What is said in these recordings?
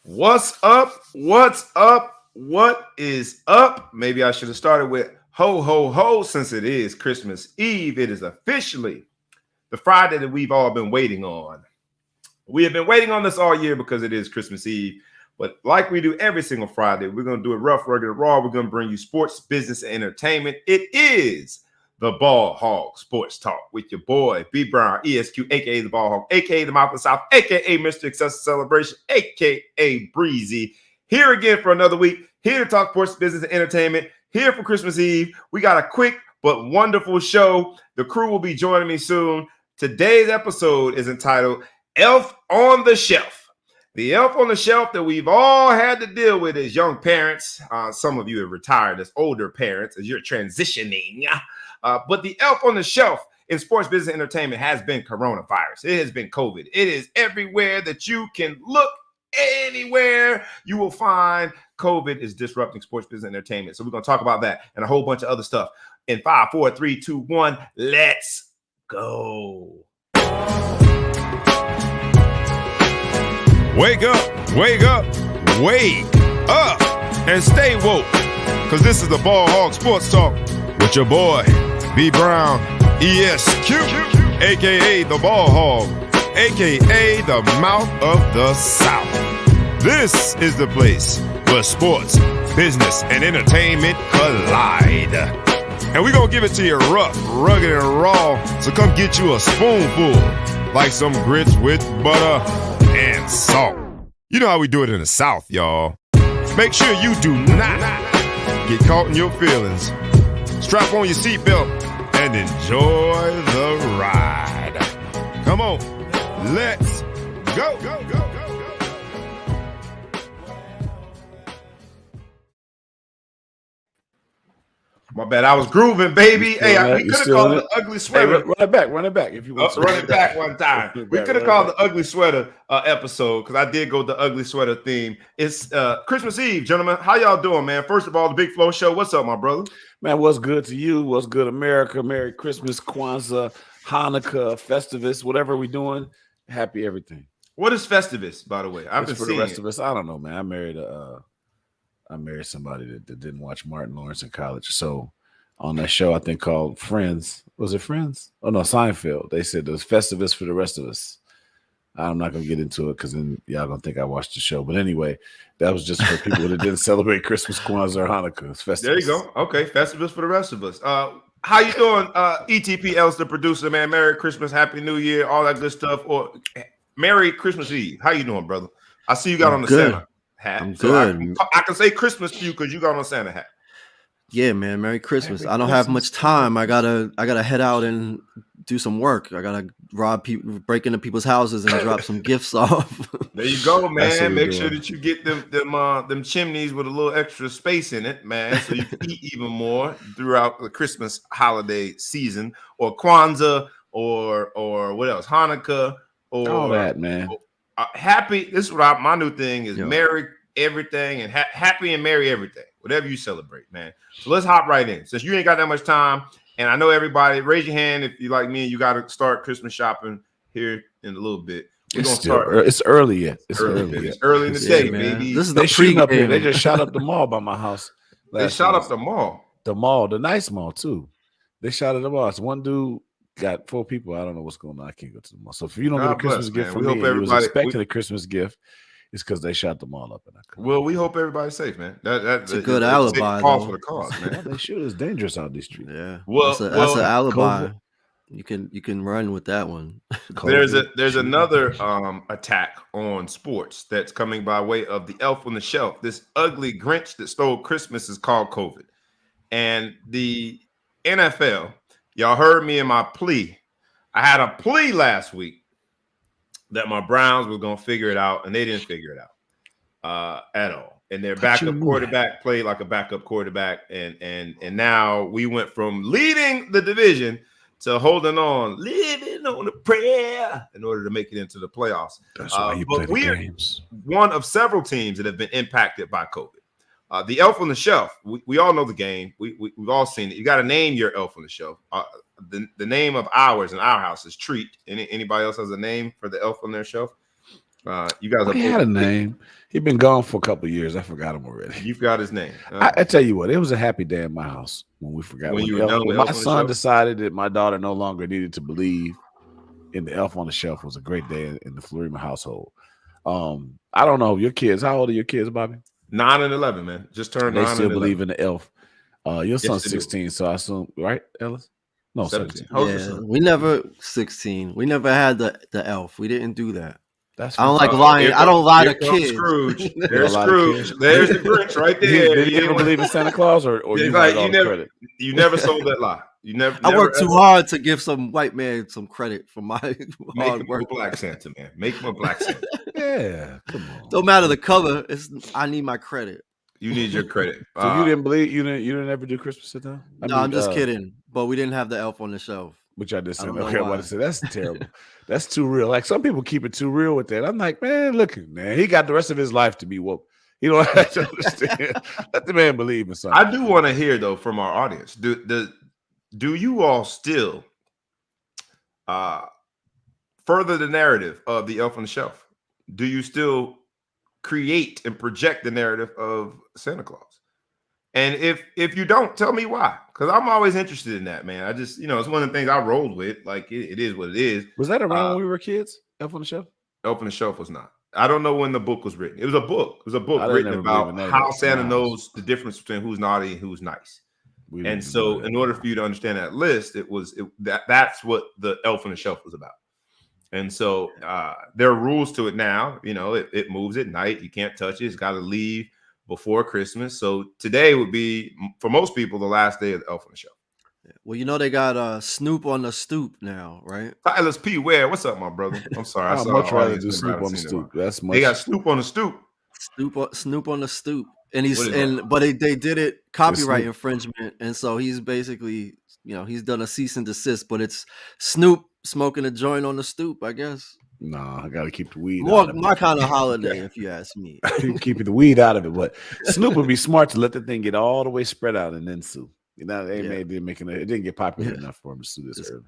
What's up? What's up? What is up? Maybe I should have started with ho, ho, ho, since it is Christmas Eve. It is officially the Friday that we've all been waiting on. We have been waiting on this all year because it is Christmas Eve. But like we do every single Friday, we're going to do it rough, rugged, and raw. We're going to bring you sports, business, and entertainment. It is the Ball Hog Sports Talk with your boy, B. Brown, ESQ, a.k.a. the Ball Hog, a.k.a. the Mouth of the South, a.k.a. Mr. Excessive Celebration, a.k.a. Breezy. Here again for another week. Here to talk sports, business, and entertainment. Here for Christmas Eve. We got a quick but wonderful show. The crew will be joining me soon. Today's episode is entitled Elf on the Shelf. The elf on the shelf that we've all had to deal with as young parents. Some of you have retired as older parents as you're transitioning. But the elf on the shelf in sports, business, and entertainment has been coronavirus. It has been COVID. It is everywhere that you can look. Anywhere you will find COVID is disrupting sports, business, and entertainment. So we're going to talk about that and a whole bunch of other stuff. In 5, 4, 3, 2, 1, let's go. Wake up, wake up, wake up, and stay woke. Because this is the Ball Hog Sports Talk with your boy, B. Brown, ESQ, a.k.a. the Ball Hog, a.k.a. the Mouth of the South. This is the place where sports, business, and entertainment collide. And we're going to give it to you rough, rugged, and raw. So come get you a spoonful, like some grits with butter and salt. You know how we do it in the South, y'all. Make sure you do not get caught in your feelings. Strap on your seatbelt and enjoy the ride. Come on, let's go. My bad, I was grooving, baby. Hey, we could have called it the ugly sweater. Hey, run it back if you want to. Run it back one time. We could have called the ugly sweater episode because I did go the ugly sweater theme. It's Christmas Eve, gentlemen. How y'all doing, man? First of all, the Big Flow Show. What's up, my brother? Man, what's good to you? What's good, America? Merry Christmas, Kwanzaa, Hanukkah, Festivus, whatever we doing. Happy everything. What is Festivus, by the way? I've been for seeing the rest of us. I don't know, man. I married somebody that didn't watch Martin Lawrence in college. So on that show, I think called Friends. Was it Friends? Oh, no, Seinfeld. They said there's Festivus for the rest of us. I'm not going to get into it because then y'all going to think I watched the show. But anyway, that was just for people that didn't celebrate Christmas, Kwanzaa, or Hanukkah. It's Festivus. There you go. Okay, Festivus for the rest of us. How you doing, ETP Els, the producer, man? Merry Christmas, Happy New Year, all that good stuff. Or Merry Christmas Eve. How you doing, brother? I see you got on the Santa hat. I'm so good. I can say Christmas to you because you got on a Santa hat. Yeah, man. Merry Christmas. I don't have much time. I gotta head out and do some work. I gotta rob people, break into people's houses, and drop some gifts off. There you go, man. Make sure that you get them chimneys with a little extra space in it, man, so you can eat even more throughout the Christmas holiday season, or Kwanzaa, or what else? Hanukkah, or all that, man. Happy. This is what my new thing is. Merry everything and happy and merry everything. Whatever you celebrate, man. So let's hop right in. Since you ain't got that much time, and I know everybody, raise your hand if you like me and you got to start Christmas shopping here in a little bit. We're gonna start. It's early yet. It's early in the day, man. baby. This is the pre up here. They just shot up the mall by my house. They shot up the mall. The mall, the nice mall too. They shot at the mall. It's one dude got 4 people. I don't know what's going on. I can't go to the mall. So if you don't get a Christmas gift from me, you was expecting a Christmas gift. It's because they shot them all up. Well, we hope everybody's safe, man. That's a good alibi. Cause for the cause, man. They shoot. It's dangerous out these streets. Yeah. Well, that's an alibi. COVID. You can run with that one. There's another attack on sports that's coming by way of the elf on the shelf. This ugly Grinch that stole Christmas is called COVID, and the NFL. Y'all heard me in my plea. I had a plea last week that my Browns were going to figure it out, and they didn't figure it out at all. And their backup quarterback played like a backup quarterback, and now we went from leading the division to holding on, living on a prayer in order to make it into the playoffs. That's why you play the games. One of several teams that have been impacted by COVID. The elf on the shelf, we all know the game. We've all seen it. You got to name your elf on the shelf. The name of ours in our house is Treat. Anybody else has a name for the elf on their shelf? You guys He had a name. He'd been gone for a couple of years. I forgot him already. You've got his name. I tell you what, it was a happy day in my house when we forgot. When you were done with Elf my on the son Shelf? decided that my daughter no longer needed to believe in the Elf on the Shelf was a great day in the Florima household. I don't know your kids. How old are your kids, Bobby? 9 and 11, man. Just turned 9 They still and 11. believe in the Elf. Your son's they do. 16, so I assume, right, Ellis? No, 17. How old is Yeah, your son? we never 16. We never had the elf. We didn't do that. That's I don't like fine. lying. I don't lie to Here comes kids. Scrooge. There are There's a lot of Scrooge. kids. There's the Grinch right there. Did you ever believe in Santa Claus, or Yeah, you like, wanted all you the never- credit? You never sold that lie. You never. I worked never too hard to give some white man some credit for my Make hard him work. a black Santa, man. Make him a black Santa. Yeah, come on. Don't matter the cover. I need my credit. You need your credit. So you didn't believe you didn't ever do Christmas at them? No, I'm just kidding. But we didn't have the elf on the shelf. Which I just I said. don't know Okay, I why. want to say that's terrible. That's too real. Like some people keep it too real with that. I'm like, man, look, man, he got the rest of his life to be woke. You don't have to understand. Let the man believe in something. I do want to hear though from our audience. Do you all still further the narrative of the Elf on the Shelf? Do you still create and project the narrative of Santa Claus? And if you don't, tell me why. Because I'm always interested in that, man. I just, it's one of the things I rolled with. Like it is what it is. Was that around when we were kids? Elf on the Shelf? Elf on the Shelf was not. I don't know when the book was written. It was a book. It was a book I didn't written ever about believe in that. how Santa Nice. knows the difference between who's naughty and who's nice. We didn't And do so, that. in order for you to understand that list, that's what the Elf on the Shelf was about. And so, there are rules to it now. It moves at night. You can't touch it. It's got to leave before Christmas. So today would be, for most people, the last day of the Elf on the Shelf. Well, they got Snoop on the stoop now, right? Tyler's P. Ware, what's up, my brother? I'm sorry. I I'd saw much the rather audience do member. I Snoop haven't on the seen it in a stoop. That's much. They got Snoop on the stoop. Snoop on the stoop, and What is that? but they did it copyright Snoop. infringement, and so he's basically he's done a cease and desist. But it's Snoop smoking a joint on the stoop, I guess. No, I got to keep the weed More out of my it. kind of holiday, if you ask me. Keeping the weed out of it. But Snoop would be smart to let the thing get all the way spread out and then sue. They it didn't get popular enough for him to sue this early.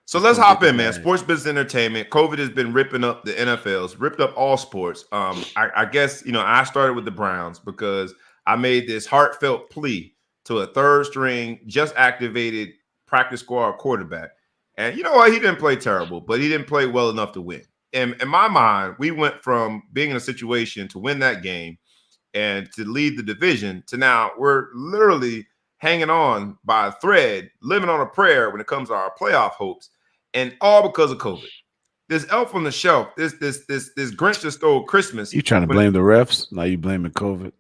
So let's gonna hop get in, the man. bag. Sports business entertainment. COVID has been ripping up the NFLs, ripped up all sports. I guess I started with the Browns because I made this heartfelt plea to a third string, just activated practice squad quarterback. And you know what? He didn't play terrible, but he didn't play well enough to win. And in my mind, we went from being in a situation to win that game and to lead the division to now we're literally hanging on by a thread, living on a prayer when it comes to our playoff hopes, and all because of COVID. This Elf on the Shelf, this Grinch that stole Christmas. You trying to blame the refs? Now you blaming COVID?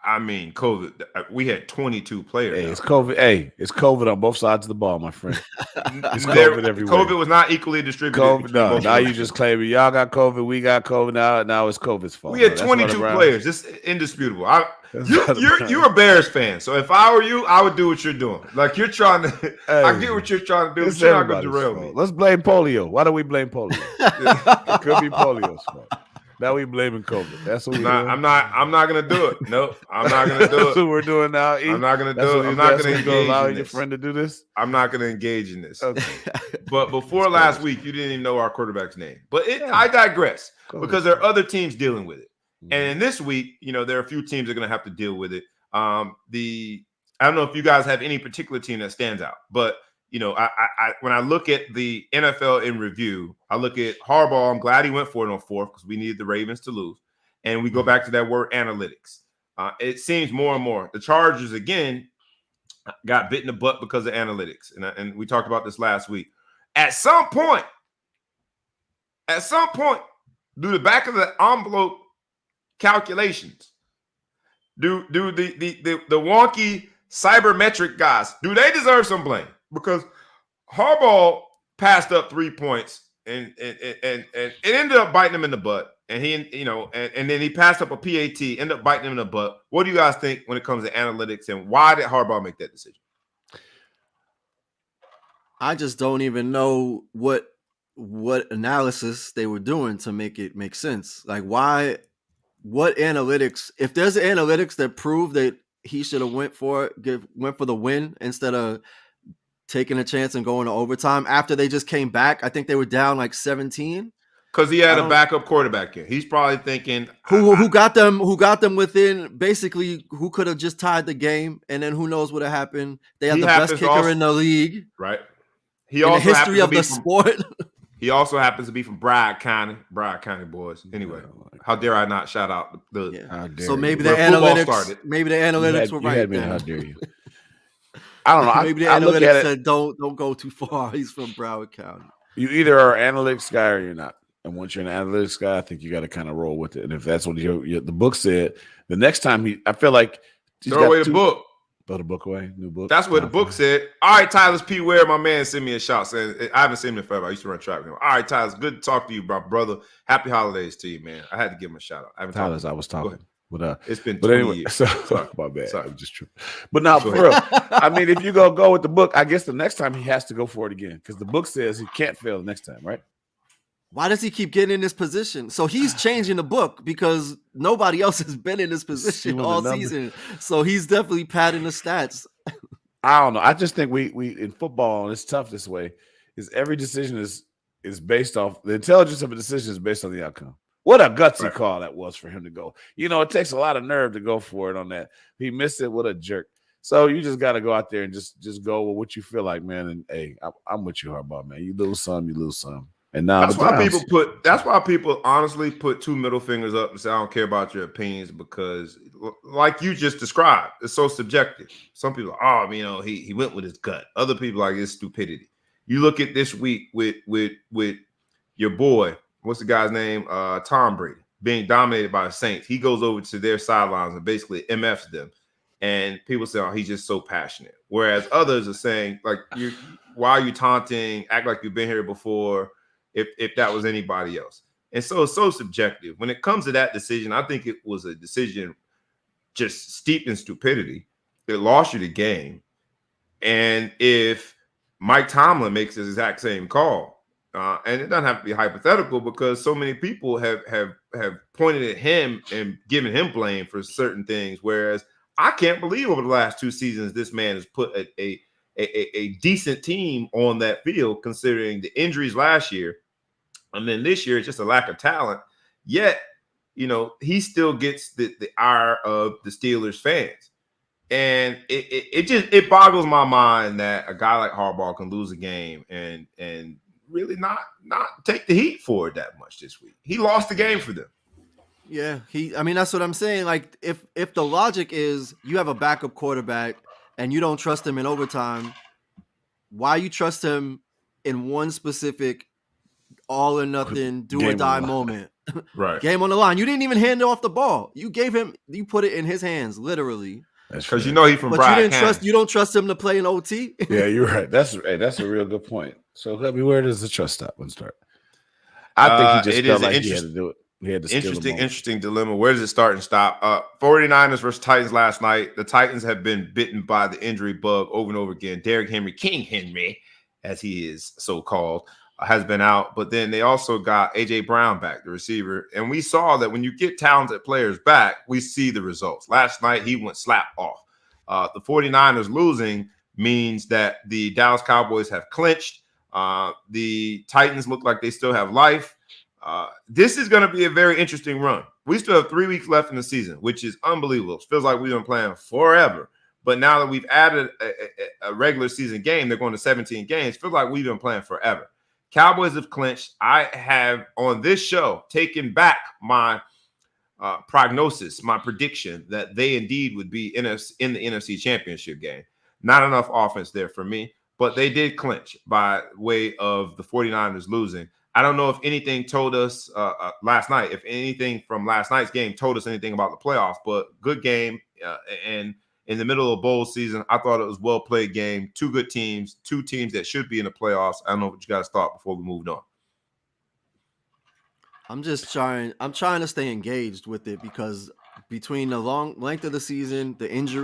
I mean, COVID. We had 22 players. Hey, now. it's COVID. Hey, it's COVID on both sides of the ball, my friend. It's There- COVID everywhere. COVID was not equally distributed. COVID, between no, both now of you us. just claiming y'all got COVID, we got COVID. Now it's COVID's fault. We had That's not 22 around. players. This is indisputable. That's not around. You're a Bears fan, so if I were you, I would do what you're doing. Like you're trying to. I get what you're trying to do. But It's you're not going to everybody's derail fault. me. Let's blame polio. Why do we blame polio? It could be polio's fault. Now we blaming COVID. That's what we're doing. I'm not going to do it. Nope, I'm not going to do That's it. what we're doing now. E? I'm not going to That's do what it. you- I'm not that's going what to you engage allow in your this. friend to do this. I'm not going to engage in this. Okay. But before last week, you didn't even know our quarterback's name. But Yeah. I digress Go because ahead. there are other teams dealing with it. Mhm. And in this week, there are a few teams that are going to have to deal with it. I don't know if you guys have any particular team that stands out, but I when I look at the NFL in review, I look at Harbaugh. I'm glad he went for it on fourth because we needed the Ravens to lose. And we go back to that word analytics. It seems more and more the Chargers again got bit in the butt because of analytics, and we talked about this last week. At some point, do the back of the envelope calculations, do the wonky cybermetric guys, do they deserve some blame? Because Harbaugh passed up 3 points and it ended up biting him in the butt. And he, and then he passed up a PAT, ended up biting him in the butt. What do you guys think when it comes to analytics, and why did Harbaugh make that decision? I just don't even know what analysis they were doing to make it make sense. Like what analytics? If there's analytics that prove that he should have went for the win instead of taking a chance and going to overtime after they just came back. I think they were down like 17. Because he had a backup quarterback in. He's probably thinking who got them within basically who could have just tied the game, and then who knows what happened. They have the best kicker in the league. Right. He in also the history of the sport. He also happens to be from Broward County boys. Anyway, how dare I not shout out So maybe the analytics were right. You had me, how dare you? I don't know. Maybe the analytics said don't go too far. He's from Broward County. You either are an analytics guy or you're not. And once you're an analytics guy, I think you got to kind of roll with it. And if that's what the book said, the next time I feel like throw away the book. Throw the book away. New book. That's what the book said. All right, Tyler's P. Ware, my man, sent me a shout saying I haven't seen him in forever. I used to run track with him. All right, Tyler, good to talk to you, brother. Happy holidays to you, man. I had to give him a shout out. I was talking. It's been 20 years. So my bad. Sorry. I'm just tripping. But now, for real, I mean, if you go with the book, I guess the next time he has to go for it again because the book says he can't fail the next time, right? Why does he keep getting in this position? So he's changing the book because nobody else has been in this position all season. So he's definitely padding the stats. I don't know. I just think we in football, and it's tough this way, is every decision is based off the intelligence of a decision is based on the outcome. What a gutsy call that was for him to go. It takes a lot of nerve to go for it on that. He missed it. What a jerk. So you just got to go out there and just go with what you feel like, man. And hey, I'm with you, Harbaugh, man. You lose some, you lose some. And now that's why people honestly put two middle fingers up and say, I don't care about your opinions because like you just described, it's so subjective. Some people, he went with his gut. Other people like it's stupidity. You look at this week with your boy, what's the guy's name? Tom Brady being dominated by the Saints. He goes over to their sidelines and basically MFs them. And people say, he's just so passionate. Whereas others are saying, like, why are you taunting? Act like you've been here before. If that was anybody else. And so it's so subjective. When it comes to that decision, I think it was a decision just steeped in stupidity. It lost you the game. And if Mike Tomlin makes the exact same call, and it doesn't have to be hypothetical because so many people have pointed at him and given him blame for certain things, whereas I can't believe over the last 2 seasons this man has put a decent team on that field considering the injuries last year. And then this year, it's just a lack of talent. Yet, he still gets the ire of the Steelers fans. And it boggles my mind that a guy like Harbaugh can lose a game and really not take the heat for it that much this week. He lost the game for them. Yeah, that's what I'm saying. Like, if the logic is you have a backup quarterback and you don't trust him in overtime, why you trust him in one specific all or nothing, do or die moment? Right. Game on the line. You didn't even hand off the ball. You put it in his hands, literally. That's because he's from Broward. You don't trust him to play in OT. Yeah, you're right. That's a real good point. So where does the trust stop and start? I think he just felt like he had to do it. Interesting dilemma. Where does it start and stop? 49ers versus Titans last night. The Titans have been bitten by the injury bug over and over again. Derrick Henry, King Henry, as he is so called, has been out. But then they also got A.J. Brown back, the receiver. And we saw that when you get talented players back, we see the results. Last night, he went slap off. The 49ers losing means that the Dallas Cowboys have clinched. The Titans look like they still have life. This is going to be a very interesting run. We still have 3 weeks left in the season, which is unbelievable. It feels like we've been playing forever. But now that we've added a regular season game, they're going to 17 games. It feels like we've been playing forever. Cowboys have clinched. I have, on this show, taken back my prognosis, my prediction that they indeed would be in the NFC Championship game. Not enough offense there for me, but they did clinch by way of the 49ers losing. I don't know if anything told us last night, if anything from last night's game told us anything about the playoffs, but good game. And in the middle of bowl season, I thought it was a well-played game. 2 good teams, 2 teams that should be in the playoffs. I don't know what you guys thought before we moved on. I'm trying to stay engaged with it because between the long length of the season,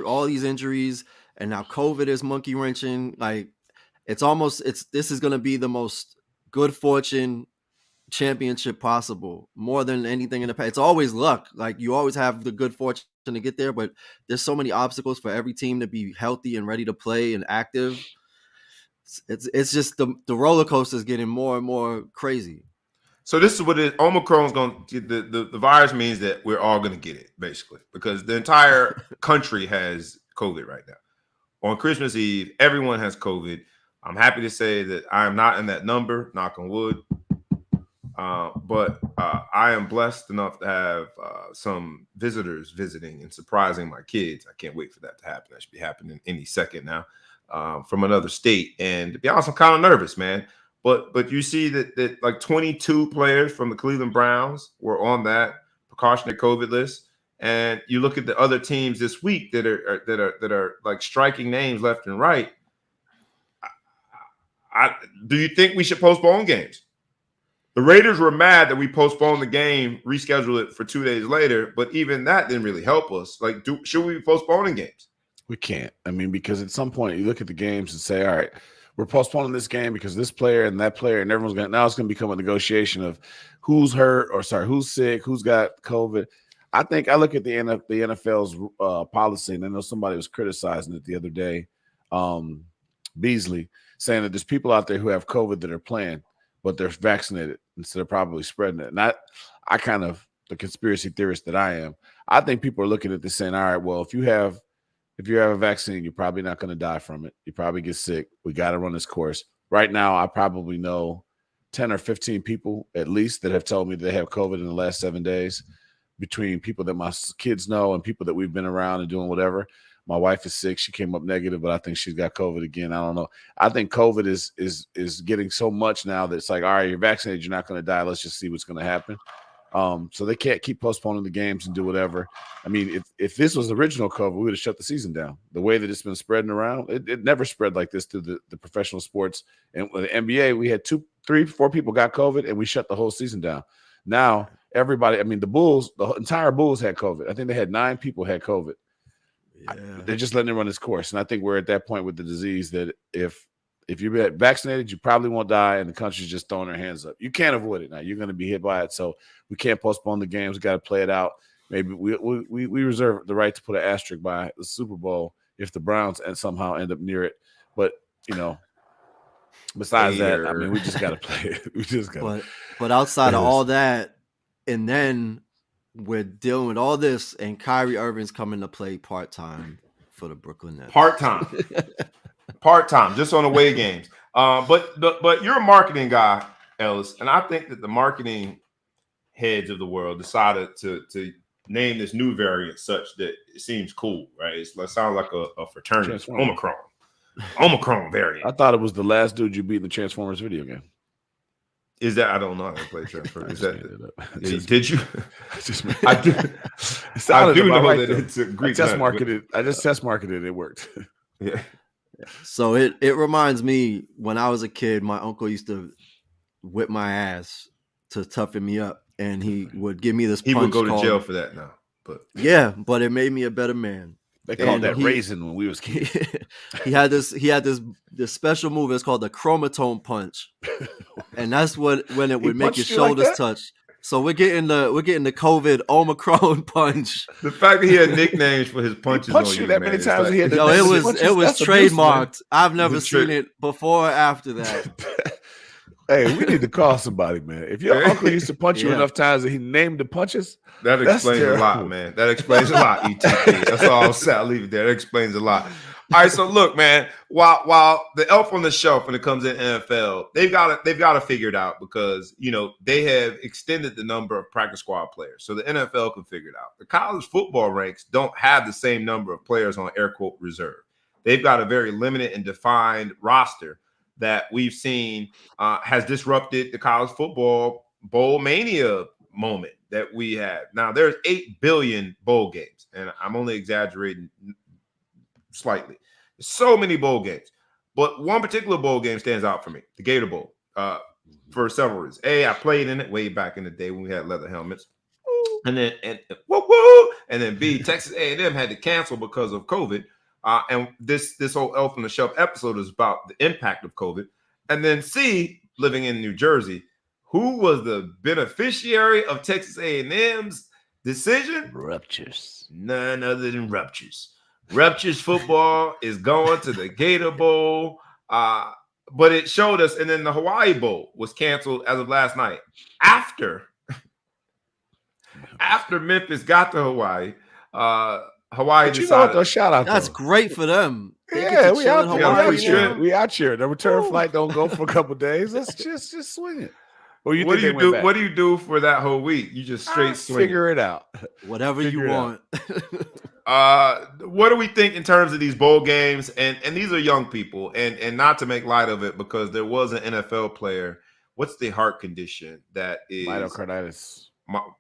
all these injuries, and now COVID is monkey wrenching, like this is going to be the most good fortune championship possible, more than anything in the past. It's always luck. Like, you always have the good fortune to get there, but there's so many obstacles for every team to be healthy and ready to play and active. It's just the roller coaster is getting more and more crazy. So this is what it is. Omicron's going to the virus means that we're all going to get it, basically, because the entire country has COVID right now. On Christmas Eve, everyone has COVID. I'm happy to say that I am not in that number, knock on wood. But I am blessed enough to have some visitors visiting and surprising my kids. I can't wait for that to happen. That should be happening any second now, from another state. And to be honest, I'm kind of nervous, man. But you see that like 22 players from the Cleveland Browns were on that precautionary COVID list. And you look at the other teams this week that are like striking names left and right. Do you think we should postpone games? The Raiders were mad that we postponed the game, rescheduled it for 2 days later, but even that didn't really help us. Like, should we be postponing games? We can't. I mean, because at some point you look at the games and say, all right, we're postponing this game because this player and that player and everyone's going to – now it's going to become a negotiation of who's hurt or, who's sick, who's got COVID. I think I look at the NFL's policy, and I know somebody was criticizing it the other day, Beasley, saying that there's people out there who have COVID that are playing, but they're vaccinated instead of probably spreading it. And I kind of, the conspiracy theorist that I am, I think people are looking at this saying, all right, well, if you have a vaccine, you're probably not going to die from it. You probably get sick. We got to run this course. Right now, I probably know 10 or 15 people at least that have told me they have COVID in the last 7 days, between people that my kids know and people that we've been around and doing whatever. My wife is sick. She came up negative, but I think she's got COVID again. I don't know. I think COVID is getting so much now that it's like, all right, you're vaccinated. You're not going to die. Let's just see what's going to happen. So they can't keep postponing the games and do whatever. I mean, if this was original COVID, we would have shut the season down. The way that it's been spreading around, it never spread like this through the professional sports. And with the NBA, we had 2, 3, 4 people got COVID, and we shut the whole season down. Now, everybody, I mean, the Bulls, the entire Bulls had COVID. I think they had 9 people had COVID. Yeah. They're just letting it run its course. And I think we're at that point with the disease that if you're vaccinated, you probably won't die, and the country's just throwing their hands up. You can't avoid it now. You're going to be hit by it. So we can't postpone the games. We got to play it out. Maybe we reserve the right to put an asterisk by the Super Bowl if the Browns somehow end up near it. But, besides that, I mean, we just got to play it. We just got. But outside of all that, and then we're dealing with all this, and Kyrie Irving's coming to play part-time for the Brooklyn Nets. Part-time, just on away games. But you're a marketing guy, Ellis, and I think that the marketing heads of the world decided to name this new variant such that it seems cool, right? It sounds like a fraternity. Omicron variant. I thought it was the last dude you beat in the Transformers video game. Is that? I don't know how to play Transformers. Is that? Did you? I do know that it's a Greek. I just test marketed. It worked. Yeah. So it reminds me, when I was a kid, my uncle used to whip my ass to toughen me up, and he would give me this punch. He would go to jail for that now. But it made me a better man. They called that raisin when we was kids. He had this special move. It's called the chromatome punch, and that's when it would make your shoulders touch. So we're getting the COVID Omicron punch. The fact that he had nicknames for his punches on you, that many times. It was trademarked. I've never seen it before or after that. Hey, we need to call somebody, man. If your uncle used to punch you enough times that he named the punches, that explains a lot, man. That explains a lot, ETP. That's all I'll say. I'll leave it there. That explains a lot. All right, so look, man. While the elf on the shelf when it comes to NFL, they've got to figure it out because they have extended the number of practice squad players, so the NFL can figure it out. The college football ranks don't have the same number of players on air quote reserve. They've got a very limited and defined roster that we've seen has disrupted the college football bowl mania moment that we have. Now, there's 8 billion bowl games, and I'm only exaggerating slightly. There's so many bowl games, but one particular bowl game stands out for me, the Gator Bowl, for several reasons. A, I played in it way back in the day when we had leather helmets. And then B, Texas A&M had to cancel because of COVID. And this whole Elf on the Shelf episode is about the impact of COVID. And then C, living in New Jersey, who was the beneficiary of Texas A&M's decision? Ruptures. None other than Ruptures. Ruptures football is going to the Gator Bowl. but it showed us, and then the Hawaii Bowl was canceled as of last night. After Memphis got to Hawaii, Hawaii decided. Shout out. That's great for them. They Yeah, get to we chill out in there. Hawaii free trip. now. We out here. The return flight don't go for a couple days. Let's just swing it. What do you do? What do you do for that whole week? You just straight swing. Figure it out. Whatever you want. What do we think in terms of these bowl games? And these are young people, and not to make light of it, because there was an NFL player. What's the heart condition that is Myocarditis?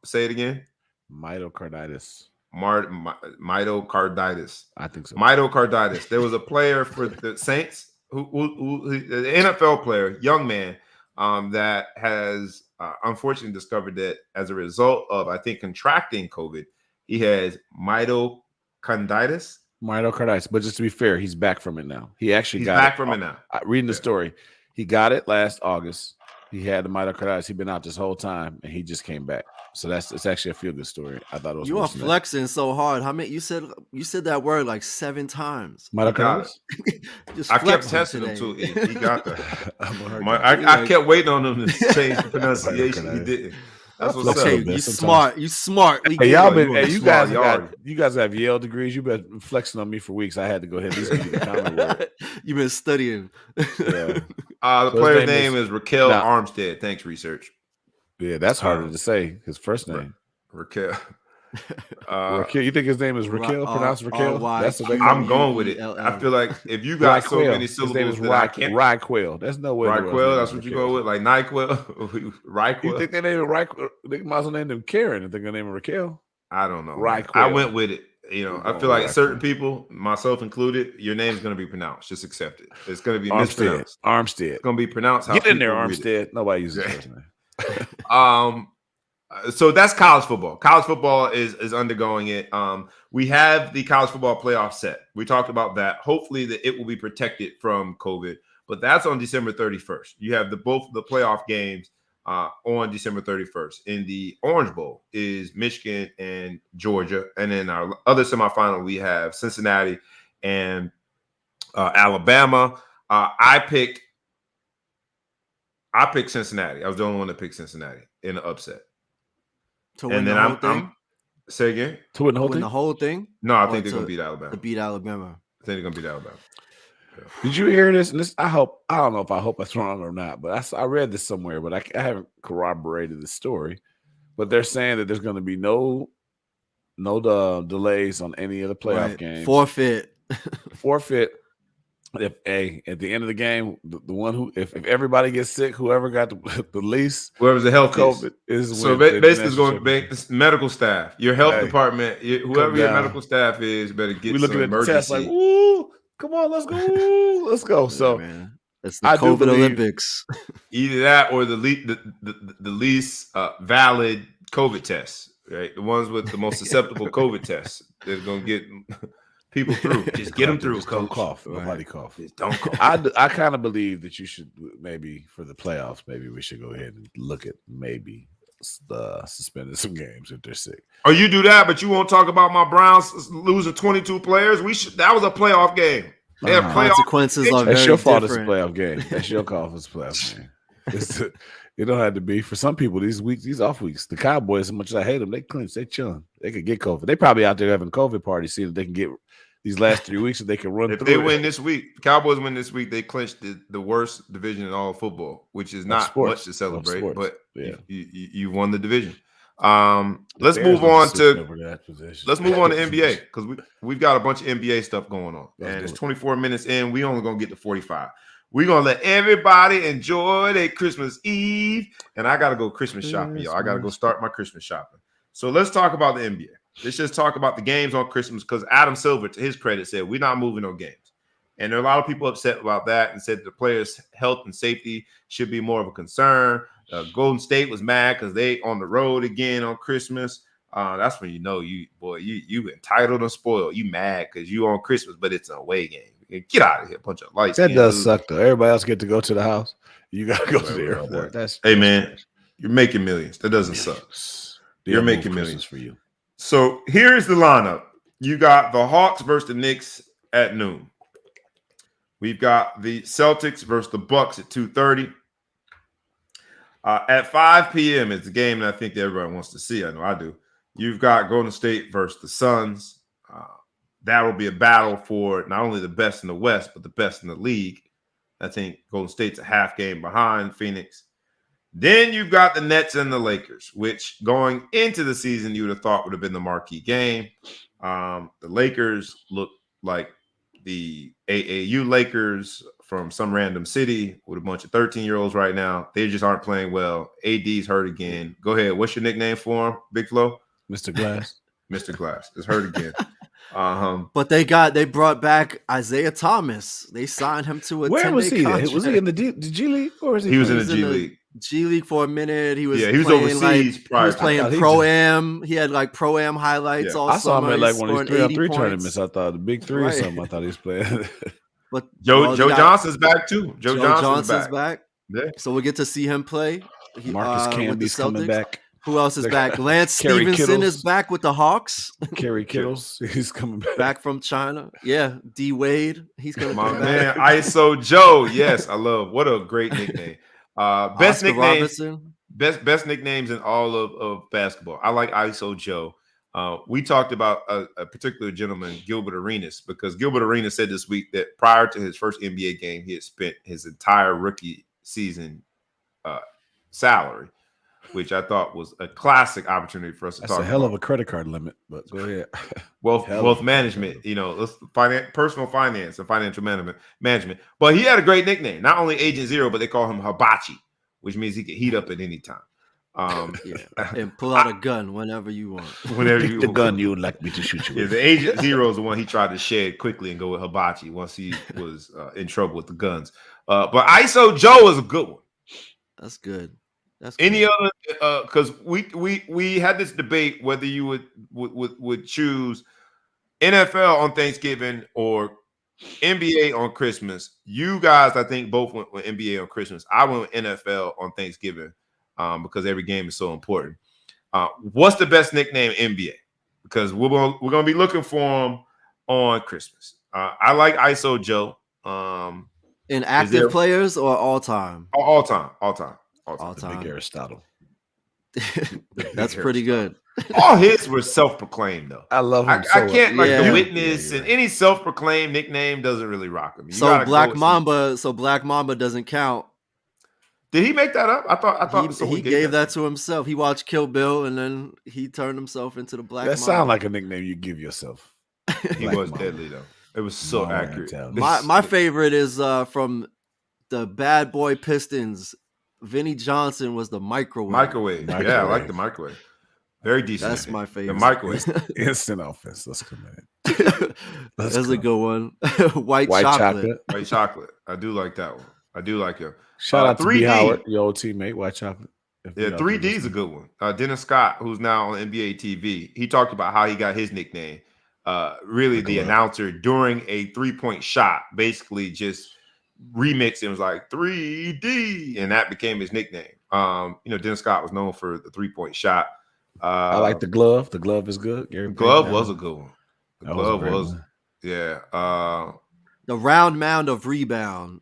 Say it again. Myocarditis. Myocarditis. I think so. Myocarditis. There was a player for the Saints who the NFL player, young man, that has unfortunately discovered that as a result of, I think, contracting COVID, he has myocarditis. Myocarditis. But just to be fair, he's back from it now. He's back from it now. Reading the story, he got it last August. He had the myocarditis. He'd been out this whole time, and he just came back. So it's actually a feel good story. I thought it was. You are flexing so hard. How many? You said that word like 7 times. Myocarditis. I kept testing him too. He got that. I kept waiting on him to change the pronunciation. He didn't. That's what's up. You smart. You smart. Hey, y'all been. Hey, you guys have Yale degrees. You've been flexing on me for weeks. I had to go ahead and at least give you the common word. You've been studying. Yeah. The player's name is Raquel Armstead. Thanks, research. Yeah, that's harder to say. His first name, Raquel. Raquel. You think his name is Raquel? Pronounced Raquel? That's I'm going with it. I feel like if you got so many syllables, his name is Raquel. There's no way. Raquel. That's what you go with, like NyQuil. Raquel. You think their name is Raquel? They might as well name them Karen. I think their name is Raquel. I don't know. Raquel. I went with it. I feel like certain people, myself included, your name's going to be pronounced. Just accept it. It's going to be mispronounced. Armstead. It's going to be pronounced. Get in there, Armstead. Nobody uses his first name. So that's college football. College football is undergoing it. We have the college football playoff set. We talked about that. Hopefully that it will be protected from COVID, but that's on December 31st. You have both the playoff games on December 31st. In the Orange Bowl is Michigan and Georgia, and then our other semifinal we have Cincinnati and Alabama. I picked Cincinnati. I was the only one that picked Cincinnati in the upset. To win the whole thing? Say again? To win the whole thing? The whole thing? No, I think they're going to beat Alabama. To beat Alabama. I think they're going to beat Alabama. Yeah. Did you hear this? And I don't know if I hope it's wrong or not, but I read this somewhere, but I haven't corroborated the story. But they're saying that there's going to be no delays on any of the playoff games. Forfeit. If at the end of the game, the one who if everybody gets sick, whoever got the least, whoever's the health COVID is so basically it's going to be medical staff, your health department, whoever your medical staff is, better get. We looking at the test like, ooh, come on, let's go, let's go. So man. It's the COVID Olympics. Either that or the least valid COVID tests, right? The ones with the most susceptible COVID tests. They're going to get people through. Just get them through. Just don't cough. Nobody cough. Just don't cough. I kind of believe that you should maybe for the playoffs. Maybe we should go ahead and look at maybe suspending some games if they're sick. Oh, you do that, but you won't talk about my Browns losing 22 players. That was a playoff game. They have playoff consequences are very That's your fault. different. It's a playoff game. That's your call. It's a playoff game. It don't have to be for some people. These off weeks, the Cowboys, as much as I hate them, they clinch, they chilling. They could get COVID. They probably out there having COVID parties, seeing if they can get these last 3 weeks, so they can run. If they win this week, Cowboys win this week, they clinched the worst division in all of football, which is not much to celebrate. But you won the division. Let's move on to NBA because we've got a bunch of NBA stuff going on, and it's 24 minutes in. We only gonna get to 45. We're gonna let everybody enjoy their Christmas Eve, and I gotta go Christmas shopping, y'all. I gotta go start my Christmas shopping. So let's talk about the NBA. Let's just talk about the games on Christmas because Adam Silver, to his credit, said we're not moving no games. And there are a lot of people upset about that and said the players' health and safety should be more of a concern. Golden State was mad because they on the road again on Christmas. That's when you know you entitled and spoiled. You mad because you on Christmas, but it's an away game. Get out of here, bunch of lights. That does suck though. Everybody else get to go to the house. You got to go to the airport. Hey man, you're making millions. That doesn't suck. You're making millions for you. So here's the lineup. You got the Hawks versus the Knicks at noon. We've got the Celtics versus the Bucks at 2:30. At 5 p.m. is the game that I think that everybody wants to see. I know I do. You've got Golden State versus the Suns. That will be a battle for not only the best in the West, but the best in the league. I think Golden State's a half game behind Phoenix. Then you've got the Nets and the Lakers, which going into the season, you would have thought would have been the marquee game. The Lakers look like the AAU Lakers from some random city with a bunch of 13-year-olds right now. They just aren't playing well. AD's hurt again. Go ahead. What's your nickname for him, Big Flo? Mr. Glass. Mr. Glass is hurt again. But they brought back Isaiah Thomas. They signed him to a Where was he? contract. Was he in the G League or was he? He was in the He was G in the League. G League for a minute. He was was playing, overseas he prior. was playing he Pro-Am. He had like Pro-Am highlights all I saw him summer. at like He one of these scored 3-on-3 80 tournaments. points. I thought the Big Three or Right. something. I thought he was playing. But Joe they got- Johnson's back too. Joe Johnson's Johnson's back. Yeah. So we'll get to see him play. Marcus with the Camby's coming Celtics. back. Who else is back? Lance Kerry Stevenson Kittles. is back with the Hawks. Kerry Kittles, he's coming back. Back from China. Yeah. D Wade. He's gonna My come man, back. ISO Joe. Yes, I love. What a great nickname. Best Oscar nicknames. Robertson. Best nicknames in all of basketball. I like ISO Joe. We talked about a particular gentleman, Gilbert Arenas, because Gilbert Arenas said this week that prior to his first NBA game, he had spent his entire rookie season salary, which I thought was a classic opportunity for us to That's talk a hell about. of a credit card limit, but go ahead. Wealth management, personal finance and financial management. But he had a great nickname, not only Agent Zero, but they call him Hibachi, which means he can heat up at any time. And pull out a gun whenever you want. Whenever Pick you the gun you would like me to shoot you Yeah, with. the Agent Zero is the one he tried to shed quickly and go with Hibachi once he was in trouble with the guns. But ISO Joe is a good one. That's good. That's Any good. other? Because we had this debate whether you would choose NFL on Thanksgiving or NBA on Christmas. You guys, I think, both went with NBA on Christmas. I went with NFL on Thanksgiving because every game is so important. What's the best nickname NBA? Because we're gonna be looking for him on Christmas. I like ISO Joe. In active players or all time? All time. All The time. Big Aristotle. That's pretty good. All his were self-proclaimed though. I love him. I can't like Yeah. the witness Yeah, and any self-proclaimed nickname doesn't really rock him. You So gotta Black go with Mamba. So Black Mamba doesn't count. Did he make that up? I thought He someone gave that to himself. He watched Kill Bill and then he turned himself into the Black That Mamba. sounds like a nickname you give yourself. He Black was Mamba. deadly though. It was so Mamba accurate. mentality. My favorite is from the Bad Boy Pistons. Vinny Johnson was the Microwave. Yeah, I Microwave. like the microwave. Very decent. That's my favorite. The microwave. Instant offense. Let's come in. That's Let's a go. good one. White White chocolate. chocolate. White chocolate. I do like that one. I do like him. Shout out to 3D. B. Howard, your old teammate. White chocolate. If Yeah, y'all 3D can is a listen. good one. Dennis Scott, who's now on NBA TV, he talked about how he got his nickname. Really, the announcer during a 3-point shot basically just remixed it. It was like 3D, and that became his nickname. Dennis Scott was known for the 3-point shot. I like the glove. The glove is good. Gary The glove Payton. was a good one. The That was a glove great was, one. yeah. The round mound of rebound.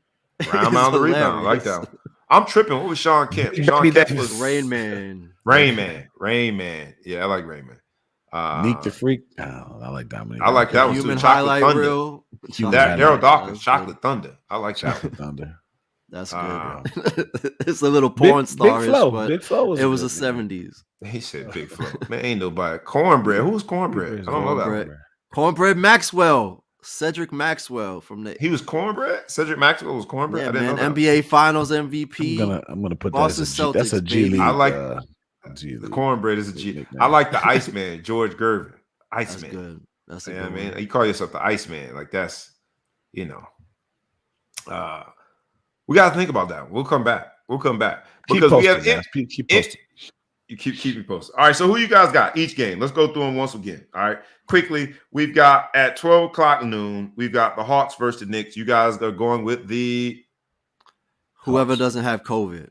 Round is mound of rebound. I like hilarious. that one. I'm tripping. What was Sean Kemp? Sean Happy Kemp Davis. was Rain Man. Rain Man. Yeah, I like Rain Man. Neek the Freak. Oh, I like Dominic. I like that one Human too. Chocolate highlight Thunder. reel. Human That highlight. Daryl Dawkins, That's Chocolate Thunder. I like that one. Chocolate Thunder. That's Uh, good. It's a little porn star, Big Flo. but Big Flo was it was good, the man. 70s. He said Big Flo. Man, ain't nobody. Cornbread. Who's Cornbread? I don't know that one. Cornbread. Cornbread Maxwell. Cedric Maxwell from the He was Cornbread? Cedric Maxwell was Cornbread? yeah, I didn't man, know that. NBA Finals MVP. I'm gonna put Boston that as a G. That's a Celtics, G baby. League. I like G The League. Cornbread is a G. Nickname. I like the Iceman, George Gervin. That's Iceman. good. That's a Yeah, good man. one. You call yourself the Iceman. Like that's, we got to think about that. We'll come back. Keep Because we posting, have guys. Keep posting. You keep me posted. All right, so who you guys got each game? Let's go through them once again. All right, quickly. We've got at 12 o'clock noon. We've got the Hawks versus the Knicks. You guys are going with the Whoever Hawks. doesn't have COVID.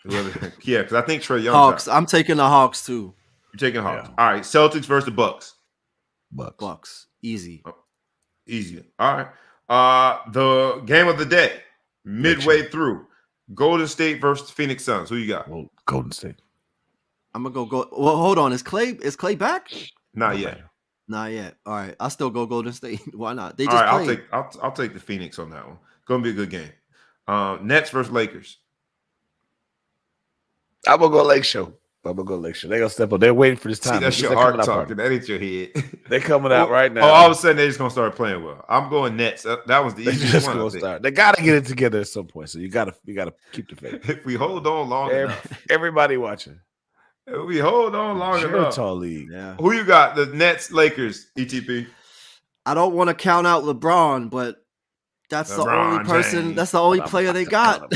Yeah, because I think Trae Young. Hawks. I'm taking the Hawks too. You're taking Hawks. Yeah. All right, Celtics versus the Bucks. Bucks. Bucks. Easy. Easy. All The game of the day, midway through, Golden State versus Phoenix Suns. Who you got? Well, Golden State. I'm gonna go. Well, hold on. Is Clay back? Not yet. Not yet. All right. I'll still go Golden State. Why not? They All just right, played. I'll take the Phoenix on that one. Gonna be a good game. Nets versus Lakers. I'm gonna go Lake Show. They're gonna step up. They're waiting for this time. See, that's your heart talking. That ain't your head. They're coming out right now. Oh, all of a sudden they're just gonna start playing well. I'm going Nets. That was the easiest one. Gonna start. They gotta get it together at some point. So you gotta keep the faith. If we hold on long enough, everybody watching. If we hold on long enough. Tall league. Yeah. Who you got? The Nets, Lakers, ETP. I don't want to count out LeBron, but that's the only person. James. That's the only player they got.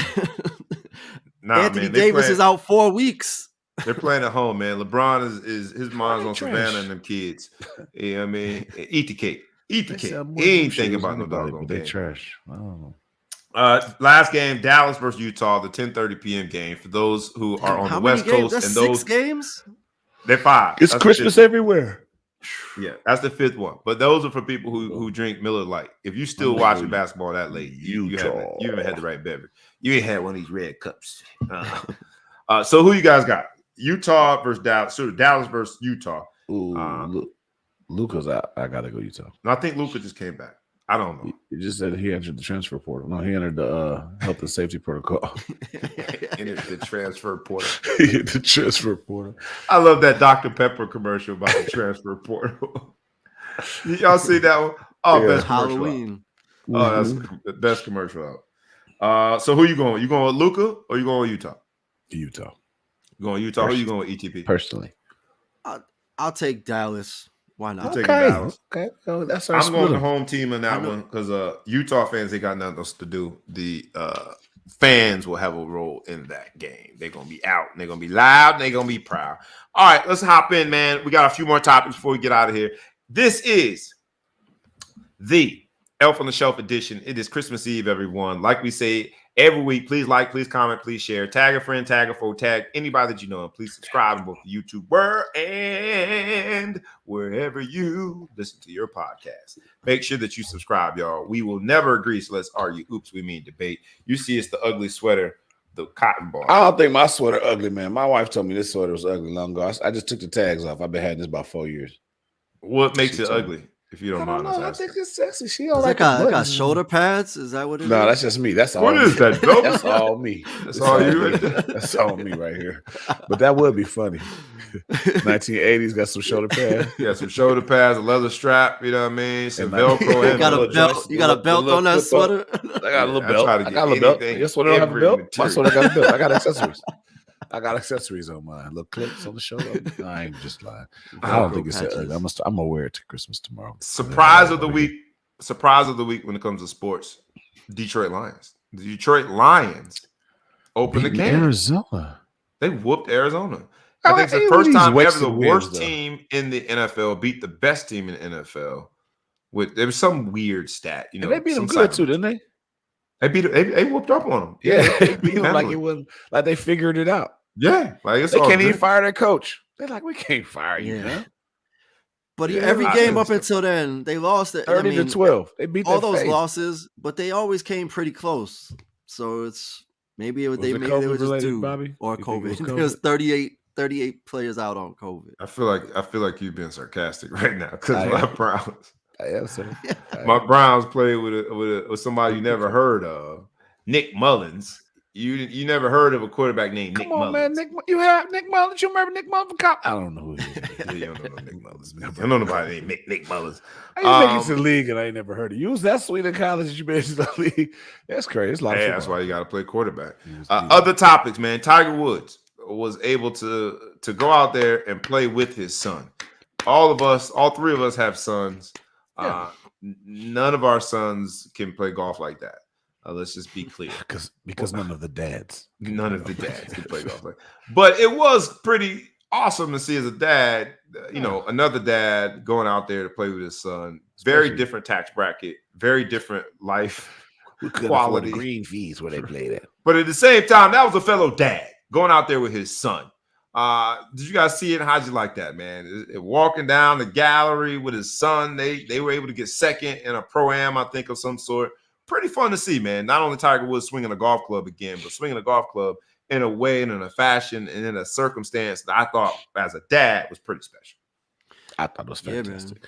Anthony Davis is out 4 weeks. They're playing at home, man. LeBron is his mind's on Savannah and them kids. Yeah, I mean, eat the cake. Eat the cake. He ain't thinking about no doggone They game. trash. I don't know. Last game, Dallas versus Utah, the 10:30 p.m. game. For those who are on the West Coast, that's and 6 games. They're 5. It's Christmas everywhere. Yeah, that's the 5th one. But those are for people who drink Miller Lite. If you still watching basketball that late, you haven't had the right beverage. You ain't had one of these red cups. So who you guys got? Utah versus Dallas. So Dallas versus Utah. Luka's out. I gotta go Utah. No, I think Luka just came back. I don't know. He just said he entered the transfer portal. No, he entered the health and safety protocol. Entered the transfer portal. The transfer portal. I love that Dr. Pepper commercial about the transfer portal. Y'all see that one? Oh, yeah. Best Halloween. Oh, that's the best commercial out. So who you going? You going with Luka or you going with Utah? Utah. You going Utah? Who you going with ETP? Personally, I'll take Dallas. Why not? Okay. Oh, that's our I'm going the home team in that one because Utah fans, they got nothing else to do. The fans will have a role in that game. They're going to be out and they're going to be loud and they're going to be proud. All right, let's hop in, man. We got a few more topics before we get out of here. This is the Elf on the Shelf edition. It is Christmas Eve, everyone. Like we say every week, please like, please comment, please share. Tag a friend, tag a foe, tag anybody that you know. And please subscribe to both the YouTube and wherever you listen to your podcast. Make sure that you subscribe, y'all. We will never agree, so let's argue. Oops, we mean debate. You see it's the ugly sweater, the cotton ball. I don't think my sweater ugly, man. My wife told me this sweater was ugly long ago. I just took the tags off. I've been having this about 4 years. What makes it ugly? If you don't mind, I think it's sexy. She don't like got shoulder pads. Is that what it is? No, that's just me. That's all. What is that? That's all me. That's all you. That's all me right here. But that would be funny. 1980s got some shoulder pads. Yeah, some shoulder pads, a leather strap. You know what I mean? Some Velcro. You got a belt. You got a belt on that sweater. I got a little belt. I got a little belt. Your sweater don't have a belt. My sweater got a belt. I got accessories. I got accessories on mine. Little clips on the shoulder. I ain't just lying. I don't think it's ugly. I'm gonna wear it to Christmas tomorrow. Surprise of the week. Surprise of the week when it comes to sports. Detroit Lions. The Detroit Lions opened the game. Arizona. They whooped Arizona. I think it's the first time ever the worst team in the NFL beat the best team in the NFL. There was some weird stat. You know, they beat them good too, didn't they? They whooped up on them. Yeah, they beat them like it was like they figured it out. Yeah, like they can't even fire their coach. They're like, we can't fire you, man. But every game up until then, they lost it 30-12. They beat all those losses, but they always came pretty close. So it's maybe they were just due Bobby? Or COVID. There's 38 players out on COVID. I feel like you've been sarcastic right now because my Browns. I am, sir. My Browns played with somebody you never heard of, Nick Mullins. You never heard of a quarterback named Nick Mullins. Man, you have Nick Mullins. You remember Nick Mullins? I don't know who he is. You don't know Nick Mullins. I don't know nobody named Nick Mullins. I make it to the league and I ain't never heard of you. Was that sweet in college that you made it to the league? That's crazy. It's a lot of that's why you got to play quarterback. Other topics, man. Tiger Woods was able to go out there and play with his son. All 3 of us have sons. Yeah. None of our sons can play golf like that. Let's just be clear. Because none of the dads can play golf. But it was pretty awesome to see as a dad, another dad going out there to play with his son. Very different tax bracket, very different life quality. Green fees where they played at. But at the same time, that was a fellow dad going out there with his son. Did you guys see it? How'd you like that, man? Walking down the gallery with his son, they were able to get second in a pro-am, I think, of some sort. Pretty fun to see, man. Not only Tiger Woods swinging a golf club again, but swinging a golf club in a way and in a fashion and in a circumstance that I thought, as a dad, was pretty special. I thought it was fantastic.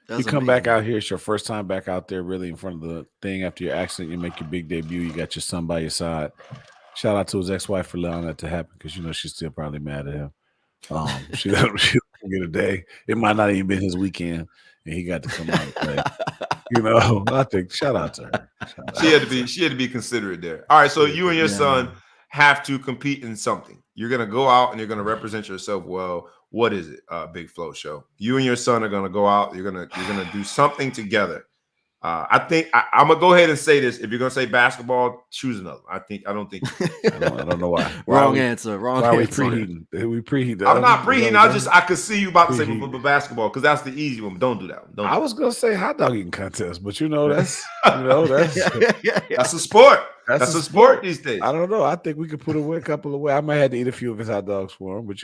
You come back out here. It's your first time back out there, really in front of the thing after your accident. You make your big debut. You got your son by your side. Shout out to his ex-wife for allowing that to happen, because she's still probably mad at him. She let him get a day. It might not even been his weekend, and he got to come out and play. I think shout out to her. She had to be considerate there. All right, so you and your son have to compete in something. You're gonna go out and you're gonna represent yourself well. What is it, Big Flow Show? You and your son are gonna go out. You're gonna do something together. I think I'm gonna go ahead and say this. If you're gonna say basketball, choose another. I don't think. I don't know why. Wrong answer. Why are we preheating? We preheat. I'm not preheating. I could see you about to say basketball, because that's the easy one. Don't do that one. I was gonna say hot dog eating contest, but that's that's a sport. That's a sport these days. I don't know. I think we could put a couple away. I might have to eat a few of his hot dogs for him, but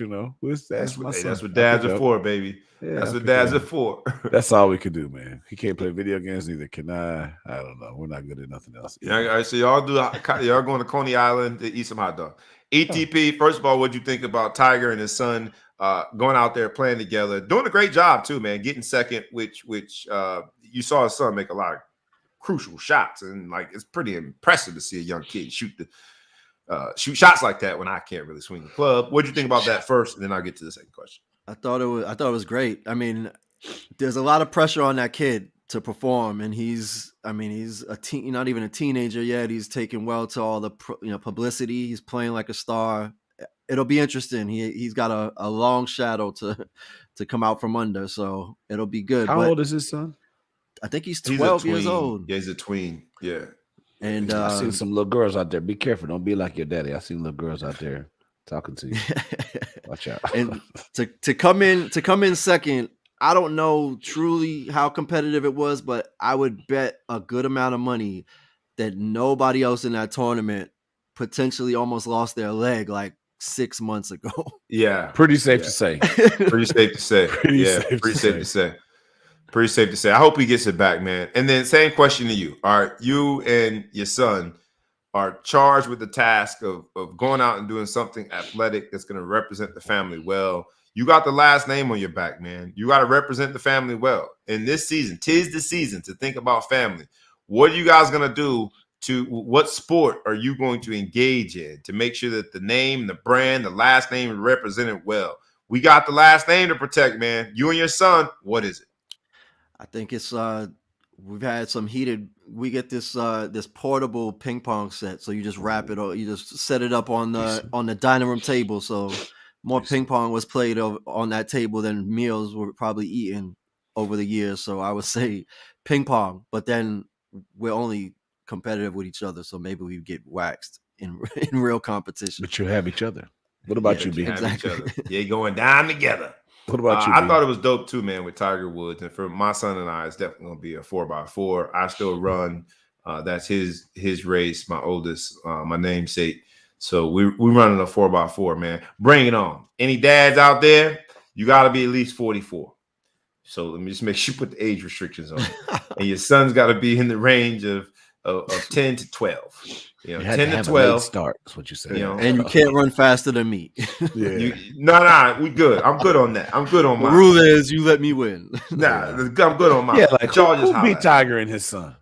that's what dads are for, baby. Yeah, that's what dads are for. That's all we could do, man. He can't play video games, neither can I. I don't know. We're not good at nothing else. Yeah, so y'all going to Coney Island to eat some hot dog. ETP, first of all, what'd you think about Tiger and his son going out there playing together, doing a great job too, man, getting second, which you saw his son make a lot of crucial shots, and it's pretty impressive to see a young kid shoot shots like that when I can't really swing the club. What'd you think about that first, and then I'll get to the second question. I thought it was great. I mean, there's a lot of pressure on that kid to perform, and he's not even a teenager yet. He's taken well to all the publicity. He's playing like a star. It'll be interesting. He's got a long shadow to come out from under, so it'll be good. How old is his son? I think he's 12 years old. Yeah, he's a tween. Yeah. And I've seen some little girls out there. Be careful. Don't be like your daddy. I've seen little girls out there talking to you. Watch out. And to come in second, I don't know truly how competitive it was, but I would bet a good amount of money that nobody else in that tournament potentially almost lost their leg like 6 months ago. Yeah. Pretty safe to say. Pretty safe to say. Pretty safe to say. Pretty safe to say. I hope he gets it back, man. And then same question to you. All right, you and your son are charged with the task of going out and doing something athletic that's going to represent the family well. You got the last name on your back, man. You got to represent the family well. And this season, 'tis the season to think about family. What are you guys going to do? What sport are you going to engage in to make sure that the name, the brand, the last name is represented well? We got the last name to protect, man. You and your son, what is it? I think it's we've had some we get this portable ping pong set, so you just wrap it, or you just set it up on the dining room table, so more ping pong was played on that table than meals were probably eaten over the years. So I would say ping pong, but then we're only competitive with each other, so maybe we get waxed in real competition. But you have each other. What about you, B? Exactly. You're going down together. What about you? I thought it was dope too, man, with Tiger Woods. And for my son and I, it's definitely going to be a 4x4. I still run. That's his race, my oldest, my namesake. So we're running a 4x4, man. Bring it on. Any dads out there, you got to be at least 44. So let me just make sure you put the age restrictions on. And your son's got to be in the range of 10 to 12. You know, 10 to 12 start. That's what you said. And you can't run faster than me. Yeah. No, we good. I'm good on that. I'm good on mine. The rule is you let me win. I'm good on mine. Yeah, like who beat Tiger and his son?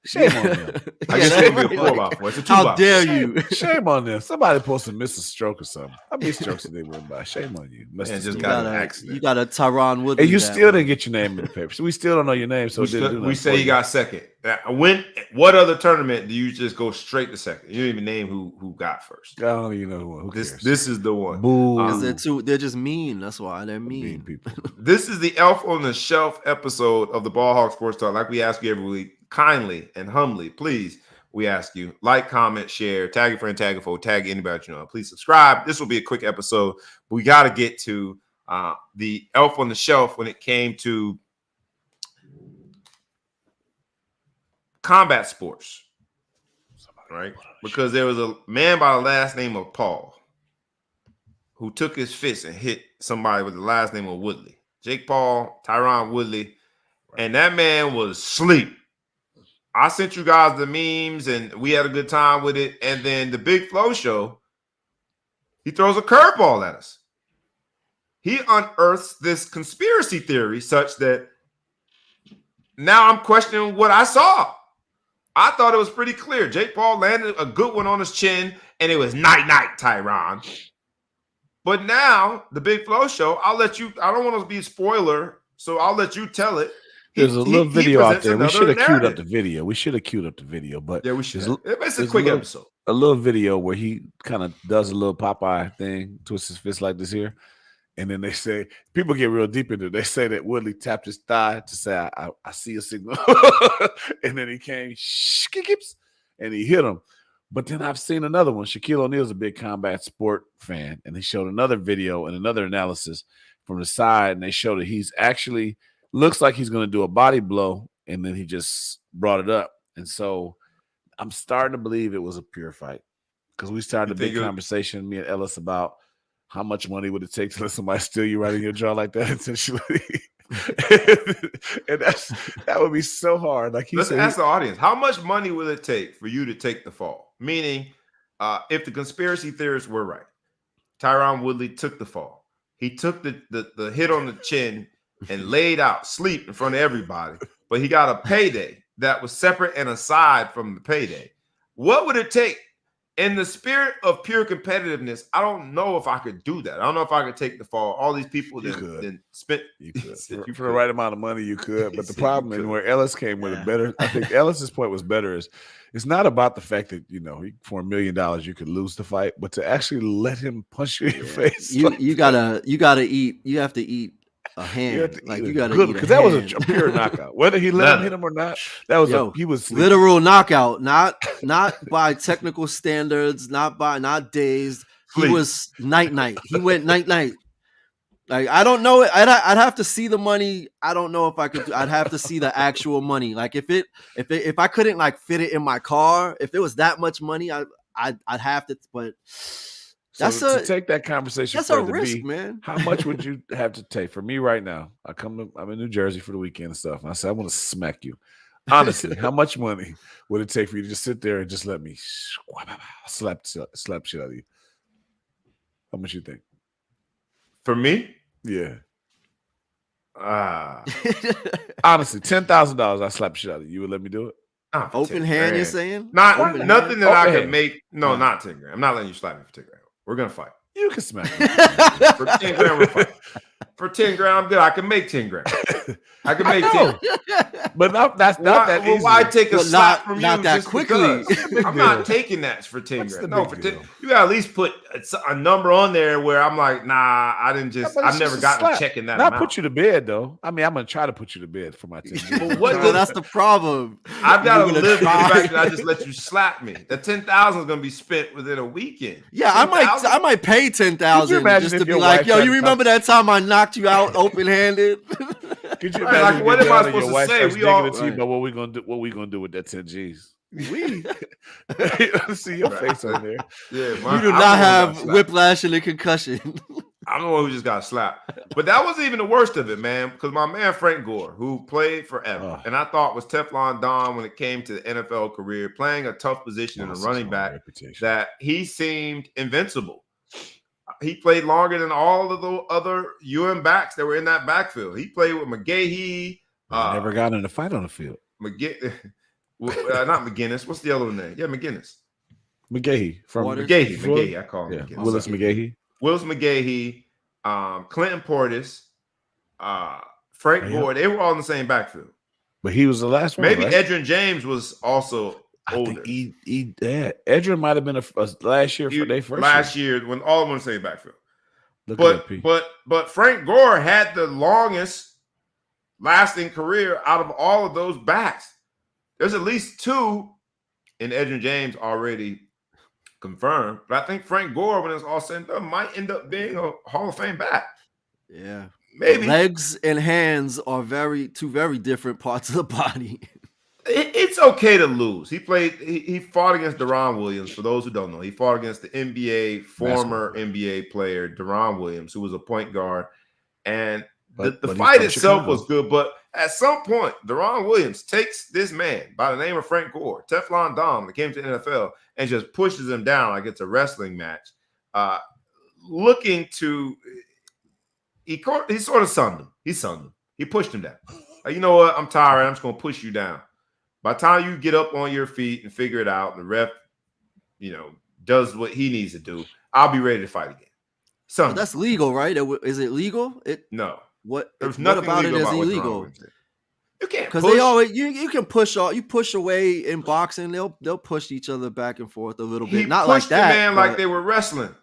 Shame on them. I guess it would be a 4x4. It's a 2x4. How dare you? Shame on them. Somebody supposed to miss a stroke or something. How many strokes did they win by? Shame on you. Man, just got an accident. You got a Tyron Woodley. And you still didn't get your name in the paper. So we still don't know your name. So we say you got second. What other tournament do you just go straight to second? You don't even name who got first. I don't even know who cares. This is the one. Because they're just mean. That's why they're mean people. This is the Elf on the Shelf episode of the Ball Hawk Sports Talk. Like we ask you every week, kindly and humbly, please, we ask you, like, comment, share, tag a friend, tag a foe, tag anybody you know. Please subscribe. This will be a quick episode. But we got to get to the Elf on the Shelf when it came to combat sports, right? Because there was a man by the last name of Paul who took his fist and hit somebody with the last name of Woodley. Jake Paul, Tyron Woodley, and that man was asleep. I sent you guys the memes, and we had a good time with it. And then the Big Flow show, he throws a curveball at us. He unearths this conspiracy theory such that now I'm questioning what I saw. I thought it was pretty clear. Jake Paul landed a good one on his chin, and it was night-night, Tyron. But now, the Big Flow show, I'll let you, I don't want to be a spoiler, so I'll let you tell it. There's a little video out there. We should have queued up the video. But yeah, we should. It's a quick episode. A little video where he kind of does a little Popeye thing, twists his fist like this here. And then they say, people get real deep into it. They say that Woodley tapped his thigh to say, I see a signal. And then he came, and he hit him. But then I've seen another one. Shaquille O'Neal's a big combat sport fan. And they showed another video and another analysis from the side. And they showed that he's actually looks like he's going to do a body blow. And then he just brought it up. And so I'm starting to believe it was a pure fight. Because we started a big conversation, me and Ellis, about how much money would it take to let somebody steal you right in your jaw like that intentionally? And that would be so hard. Like Let's ask the audience, how much money will it take for you to take the fall? Meaning, if the conspiracy theorists were right, Tyron Woodley took the fall. He took the hit on the chin and laid out, sleep in front of everybody. But he got a payday that was separate and aside from the payday. What would it take? In the spirit of pure competitiveness, I don't know if I could do that. I don't know if I could take the fall. All these people then spent you could. For the right amount of money, you could. But the problem is where Ellis came with a better. I think Ellis's point was better. Is it's not about the fact that for $1 million you could lose the fight, but to actually let him punch you in your face. You gotta eat. You have to eat a hand. You gotta eat because that was a pure knockout. Whether he let him hit him or not, that was he was sleeping. Literal knockout. Not by technical standards. Not dazed. He was night. He went night. Like I don't know. I'd have to see the money. I don't know if I could. I'd have to see the actual money. Like if I couldn't like fit it in my car, if it was that much money, I'd have to. But to take that conversation. That's a risk, man. How much would you have to take? For me right now, I'm in New Jersey for the weekend and stuff. And I said I want to smack you. Honestly, how much money would it take for you to just sit there and just let me slap shit out of you? How much you think? For me? Yeah. Honestly, $10,000, I slap shit out of you. You would let me do it? Open hand, you're saying? Nothing that I could make. No, not 10 grand. I'm not letting you slap me for 10 grand. We're gonna fight. You can smack me. For 10 grand, we're fighting. For 10 grand, I'm good. I can make 10 grand. I can make 10. But that's not that easy. Well, why take a slap from you? Not that quickly. I'm not taking that for 10 grand. No, for 10. You gotta at least put a number on there where I'm like, nah, I've never gotten a check in that. Not put you to bed though. I mean, I'm gonna try to put you to bed for my 10. Well, that's the problem. I've got to live with the fact that I just let you slap me. That $10,000 is gonna be spent within a weekend. Yeah, I might pay $10,000 just to be like, yo, you remember that time I knocked you out open-handed? Could you imagine what am I supposed to say? We all about what we gonna do. What we gonna do with that 10 G's? We see your face on there. Yeah, you do not have whiplash and a concussion. I'm the one who just got slapped. But that wasn't even the worst of it, man. Because my man Frank Gore, who played forever, and I thought was Teflon Don when it came to the NFL career, playing a tough position in a running back, that he seemed invincible. He played longer than all of the other UM backs that were in that backfield. He played with McGahee. Never got in a fight on the field. Not McGinnis. What's the other name? Yeah, McGinnis. McGahee. From McGahee. I call him McGinnis. Willis McGahee. Willis McGahee. Clinton Portis. Frank Gore. They were all in the same backfield. But he was the last one. Maybe right? Edgerrin James was also older. Edgerrin might have been a last year for their first last year when all of them say backfield. But Frank Gore had the longest lasting career out of all of those backs. There's at least two in Edgerrin James already confirmed, but I think Frank Gore, when it's all said and done, might end up being a Hall of Fame back. Yeah, maybe. Legs and hands are two very different parts of the body. It's okay to lose. He fought against Deron Williams. For those who don't know, he fought against the former NBA player, Deron Williams, who was a point guard. And the fight itself was good. But at some point, Deron Williams takes this man by the name of Frank Gore, Teflon Don, that came to the NFL, and just pushes him down like it's a wrestling match. He sort of sunned him. He sunned him. He pushed him down. Like, you know what? I'm tired. I'm just going to push you down. By the time you get up on your feet and figure it out, and the ref, does what he needs to do, I'll be ready to fight again. So that's legal, right? Is it legal? No. There's nothing about it is illegal. You can't because they always you can push all you push away in boxing. They'll push each other back and forth a little bit. Not like that. The man like they were wrestling.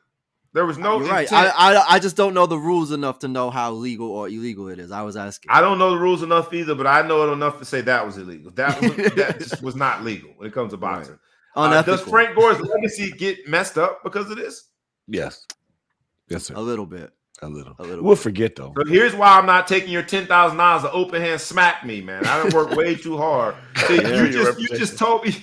There was no. You're right. I just don't know the rules enough to know how legal or illegal it is. I was asking. I don't know the rules enough either, but I know it enough to say that was illegal. That just was not legal when it comes to boxing. Right. Does Frank Gore's legacy get messed up because of this? Yes. Yes, sir. A little bit. A little. We'll forget though. So here's why I'm not taking your $10,000 to open hand smack me, man. I done worked way too hard. See, you just told me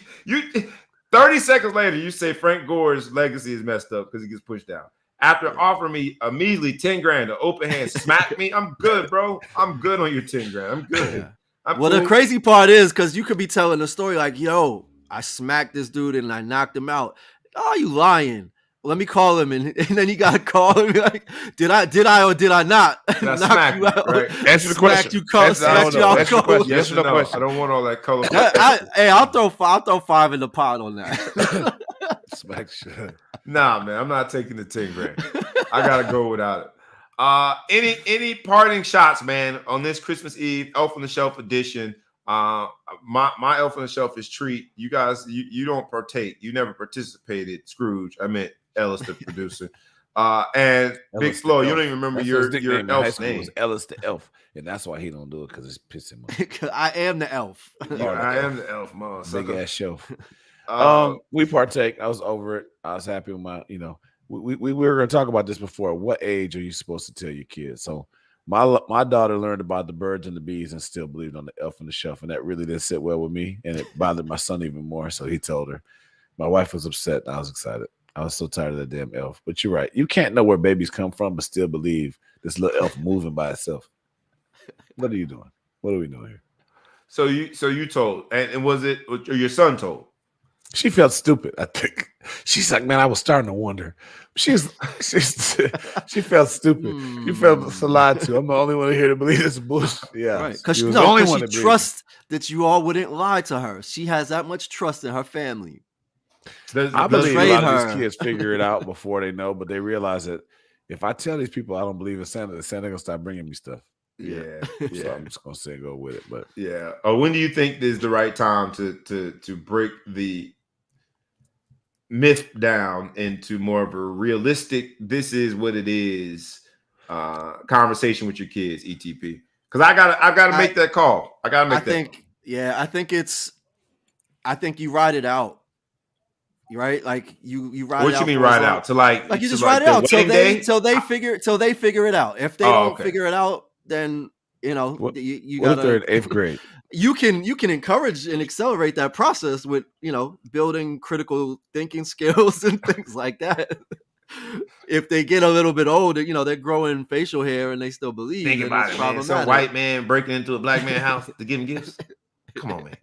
30 seconds later you say Frank Gore's legacy is messed up because he gets pushed down. After offering me immediately $10,000 to open hand smack me, I'm good, bro. I'm good on your $10,000. I'm good. Yeah. The crazy part is because you could be telling a story like, yo, I smacked this dude and I knocked him out. Oh, you lying. Let me call him, and then you gotta call him. Like, did I or did I not? Did I smack you out? Right? Answer the question. Yes or no? I don't want all that color. I'll throw 5 in the pot on that. Smack shit. Nah, man, I'm not taking the $10,000. I gotta go without it. Any parting shots, man, on this Christmas Eve Elf on the Shelf edition? My Elf on the Shelf is Treat. You guys, you don't partake. You never participated. Scrooge. I meant Ellis, the producer. And Big Flo, you don't even remember your elf's name. Was Ellis the Elf, and that's why he don't do it because it's pissing him off. I am the elf. I am the elf, man. Big ass show. We partake. I was over it. I was happy with my. We were going to talk about this before. What age are you supposed to tell your kids? So my daughter learned about the birds and the bees and still believed on the Elf on the Shelf, and that really didn't sit well with me, and it bothered my son even more. So he told her. My wife was upset. And I was excited. I was so tired of that damn elf. But you're right. You can't know where babies come from, but still believe this little elf moving by itself. What are you doing? What are we doing here? So you told, and was it or your son told? She felt stupid, I think. She's like, man, I was starting to wonder. She felt stupid. She felt so lied to. I'm the only one here to believe this bullshit. Yeah. Right. Because she trusts that you all wouldn't lie to her. She has that much trust in her family. I believe a lot of these kids figure it out before they know, but they realize that if I tell these people I don't believe in Santa, Santa gonna start bringing me stuff. Yeah. So I'm just gonna say go with it. But yeah. When do you think is the right time to break the myth down into more of a realistic, this is what it is, conversation with your kids, ETP? Because I gotta make that call. I gotta make that call. Yeah, I think you ride it out. Right, like you ride. What you mean ride out? To like you just ride it out till they figure it out. If they don't figure it out, then you what if they're in 8th grade? You can encourage and accelerate that process with building critical thinking skills and things like that. If they get a little bit older, they're growing facial hair and they still believe. Think about it, man. Some white man breaking into a black man's house to give him gifts. Come on, man.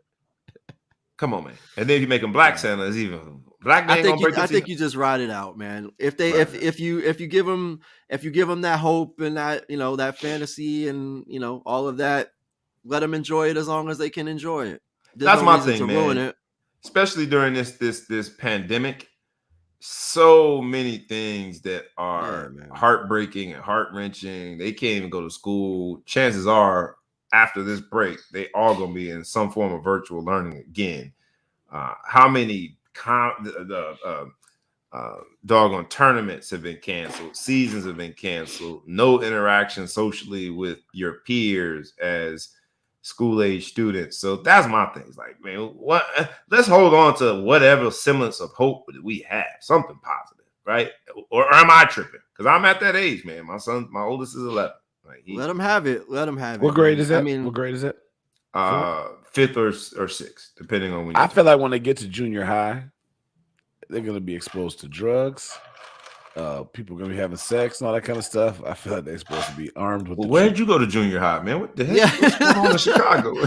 And then you make them black Santa is even. Black man I think you just ride it out, man. If you give them that hope and that that fantasy and all of that, let them enjoy it as long as they can enjoy it. That's my thing, man. Especially during this pandemic, so many things that are heartbreaking and heart-wrenching. They can't even go to school. Chances are, after this break, they all gonna be in some form of virtual learning again. How many doggone tournaments have been canceled, seasons have been canceled, no interaction socially with your peers as school-age students. So that's my thing. It's like, man, let's hold on to whatever semblance of hope that we have, something positive, right? Or am I tripping? Because I'm at that age, man. My oldest is 11. Like let him have it. What grade is that? What grade is it? fifth or sixth, depending on when. I feel like when they get to junior high, they're gonna be exposed to drugs. People are gonna be having sex and all that kind of stuff. I feel like they're supposed to be armed with. Well, where'd you go to junior high, man? What the heck? Yeah. What's going on in Chicago?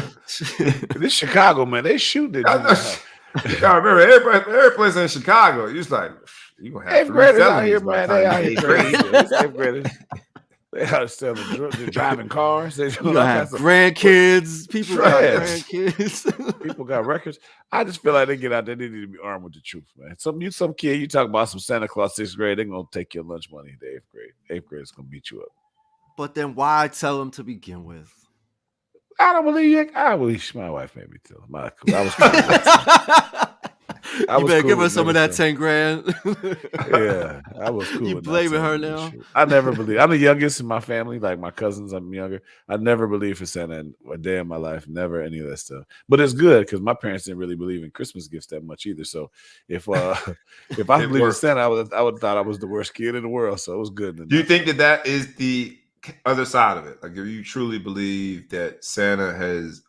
This Chicago, man, they shoot it. I remember every place in Chicago. You just like you gonna have eighth graders out here, man. They out here crazy. Eighth graders. They out selling drugs. They're driving cars. They have grandkids. People got grandkids. People got records. I just feel like they get out there. They need to be armed with the truth, man. Some kid, you talk about some Santa Claus 6th grade, they're gonna take your lunch money in the 8th grade. 8th grade is gonna beat you up. But then why tell them to begin with? I don't believe you. I wish my wife made me tell him. I was cool. You better give her some of that 10 grand. Yeah, I was cool. You blaming her now? I never believe. I'm the youngest in my family. Like my cousins, I'm younger. I never believed for Santa a day in my life. Never any of that stuff. But it's good because my parents didn't really believe in Christmas gifts that much either. So if I believed in Santa, I would have thought I was the worst kid in the world. So it was good. Do you think that is the other side of it? Like, if you truly believe that Santa has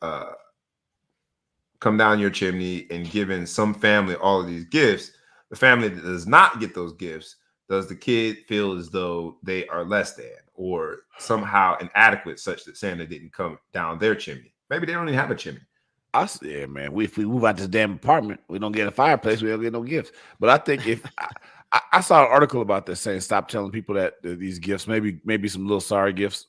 come down your chimney and given some family all of these gifts, the family that does not get those gifts, does the kid feel as though they are less than or somehow inadequate such that Santa didn't come down their chimney? Maybe they don't even have a chimney. Yeah, man. If we move out this damn apartment, we don't get a fireplace, we don't get no gifts. But I think if I saw an article about this saying stop telling people that these gifts, maybe some little sorry gifts,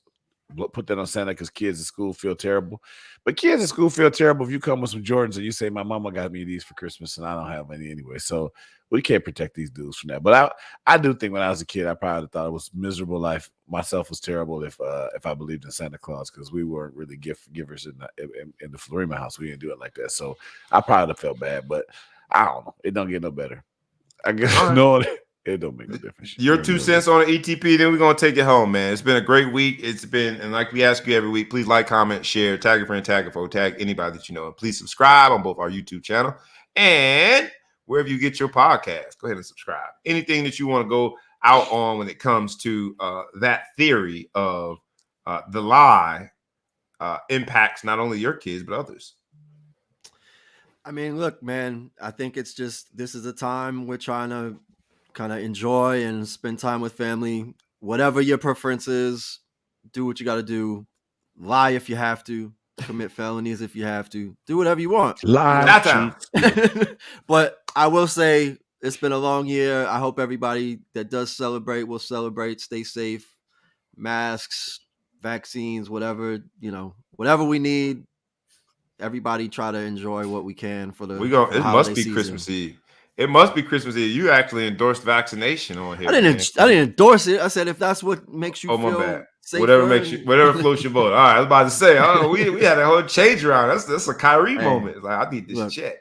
put that on Santa because kids in school feel terrible. But kids in school feel terrible if you come with some Jordans and you say, my mama got me these for Christmas and I don't have any anyway. So we can't protect these dudes from that. But I do think when I was a kid, I probably thought it was miserable life. Myself was terrible if I believed in Santa Claus because we weren't really gift givers in the Florima house. We didn't do it like that. So I probably would have felt bad, but I don't know. It don't get no better. I guess it don't make no difference. Your 2 cents on the ETP, then we're going to take it home, man. It's been a great week. And like we ask you every week, please like, comment, share, tag a friend, tag a foe, tag anybody that you know. And please subscribe on both our YouTube channel and wherever you get your podcast. Go ahead and subscribe. Anything that you want to go out on when it comes to that theory of the lie impacts not only your kids, but others. I mean, look, man, I think it's just this is a time we're trying to kind of enjoy and spend time with family. Whatever your preference is, do what you got to do. Lie if you have to. Commit felonies if you have to. Do whatever you want. Lie. But I will say it's been a long year. I hope everybody that does celebrate will celebrate. Stay safe. Masks, vaccines, whatever we need. Everybody try to enjoy what we can for the. It must be season. Christmas Eve. It must be Christmas Eve. You actually endorsed vaccination on here. I didn't endorse it. I said if that's what makes you feel safer. Whatever floats your boat. All right, I was about to say, we had a whole change around. That's a Kyrie moment. It's like I need this check.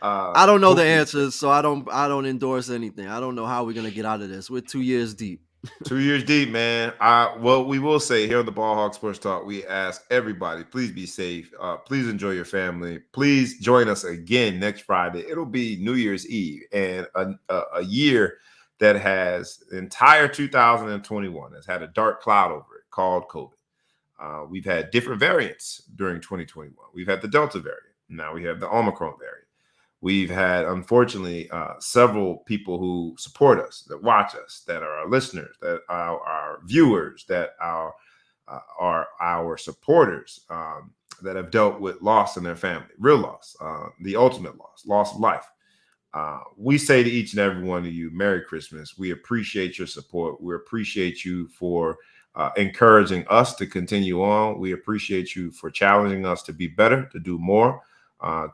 I don't know the answers, so I don't endorse anything. I don't know how we're gonna get out of this. We're 2 years deep. 2 years deep, man. What we will say here on the Ball Hawk Sports Talk, we ask everybody, please be safe. Please enjoy your family. Please join us again next Friday. It'll be New Year's Eve, and a year that has the entire 2021 has had a dark cloud over it called COVID. We've had different variants during 2021. We've had the Delta variant. Now we have the Omicron variant. We've had, unfortunately, several people who support us, that watch us, that are our listeners, that are our viewers, that are our supporters that have dealt with loss in their family, real loss, the ultimate loss of life. We say to each and every one of you, Merry Christmas. We appreciate your support. We appreciate you for encouraging us to continue on. We appreciate you for challenging us to be better, to do more.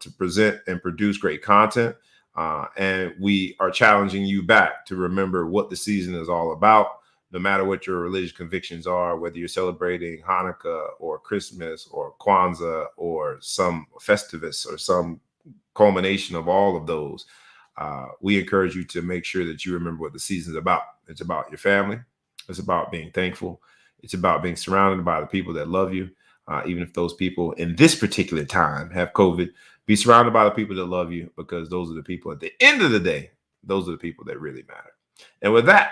To present and produce great content. And we are challenging you back to remember what the season is all about, no matter what your religious convictions are, whether you're celebrating Hanukkah or Christmas or Kwanzaa or some Festivus or some culmination of all of those. We encourage you to make sure that you remember what the season is about. It's about your family. It's about being thankful. It's about being surrounded by the people that love you. Even if those people in this particular time have COVID, be surrounded by the people that love you, because those are the people at the end of the day, those are the people that really matter. And with that,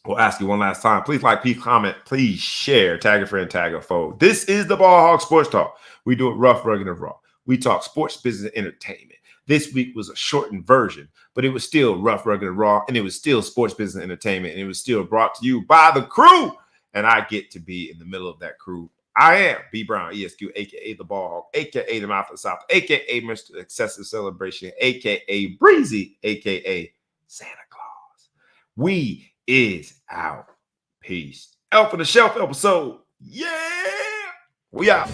we'll ask you one last time. Please like, please comment, please share, tag a friend, tag a foe. This is the Ball Hawk Sports Talk. We do it rough, rugged, and raw. We talk sports, business, and entertainment. This week was a shortened version, but it was still rough, rugged, and raw, and it was still sports, business, and entertainment, and it was still brought to you by the crew, and I get to be in the middle of that crew. I am B. Brown, ESQ, a.k.a. the Ball Hawk, a.k.a. the Mouth of the South, a.k.a. Mr. Excessive Celebration, a.k.a. Breezy, a.k.a. Santa Claus. We is out. Peace. Elf on the Shelf episode. Yeah. We out.